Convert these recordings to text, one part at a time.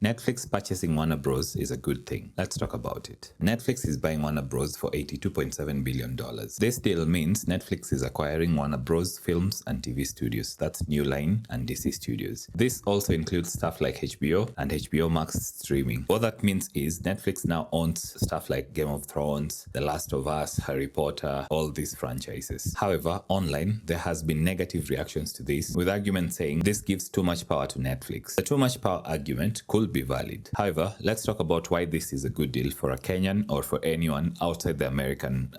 Netflix purchasing Warner Bros. Is a good thing. Let's talk about it. Netflix is buying Warner Bros. For $82.7 billion. This deal means Netflix is acquiring Warner Bros. Films and TV studios. That's New Line and DC Studios. This also includes stuff like HBO and HBO Max streaming. What that means is Netflix now owns stuff like Game of Thrones, The Last of Us, Harry Potter, all these franchises. However, online, there has been negative reactions to this, with arguments saying this gives too much power to Netflix. The too much power argument could be valid. However, let's talk about why this is a good deal for a Kenyan or for anyone outside the American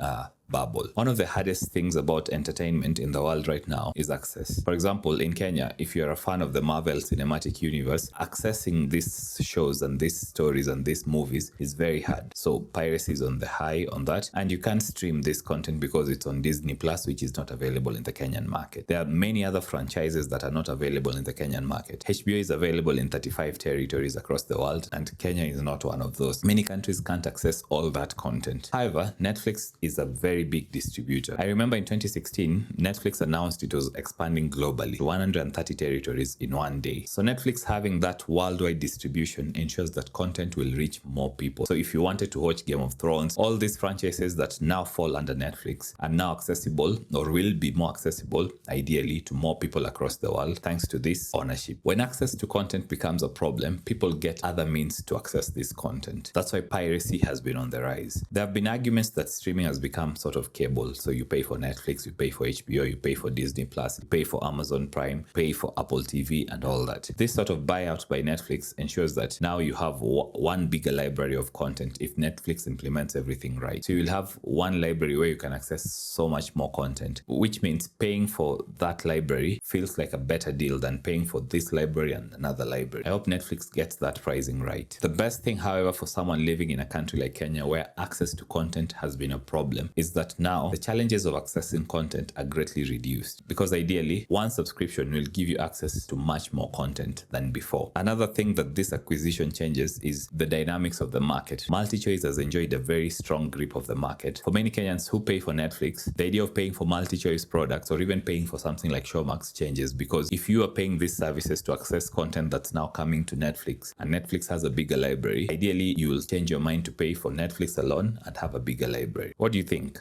bubble. One of the hardest things about entertainment in the world right now is access. For example, in Kenya, if you're a fan of the Marvel Cinematic Universe, accessing these shows and these stories and these movies is very hard. So piracy is on the high on that, and you can't stream this content because it's on Disney Plus, which is not available in the Kenyan market. There are many other franchises that are not available in the Kenyan market. HBO is available in 35 territories across the world, and Kenya is not one of those. Many countries can't access all that content. However, Netflix is a very big distributor. I remember in 2016, Netflix announced it was expanding globally to 130 territories in one day. So Netflix having that worldwide distribution ensures that content will reach more people. So if you wanted to watch Game of Thrones, all these franchises that now fall under Netflix are now accessible, or will be more accessible, ideally, to more people across the world thanks to this ownership. When access to content becomes a problem, people get other means to access this content. That's why piracy has been on the rise. There have been arguments that streaming has become sort of cable. So you pay for Netflix, you pay for HBO, you pay for Disney Plus, you pay for Amazon Prime, pay for Apple TV and all that. This sort of buyout by Netflix ensures that now you have one bigger library of content if Netflix implements everything right. So you'll have one library where you can access so much more content, which means paying for that library feels like a better deal than paying for this library and another library. I hope Netflix gets that pricing right. The best thing, however, for someone living in a country like Kenya where access to content has been a problem is that now the challenges of accessing content are greatly reduced, because ideally one subscription will give you access to much more content than before. Another thing that this acquisition changes is the dynamics of the market. MultiChoice has enjoyed a very strong grip of the market. For many Kenyans who pay for Netflix, the idea of paying for MultiChoice products or even paying for something like Showmax changes, because if you are paying these services to access content that's now coming to Netflix and Netflix has a bigger library, ideally you will change your mind to pay for Netflix alone and have a bigger library. What do you think?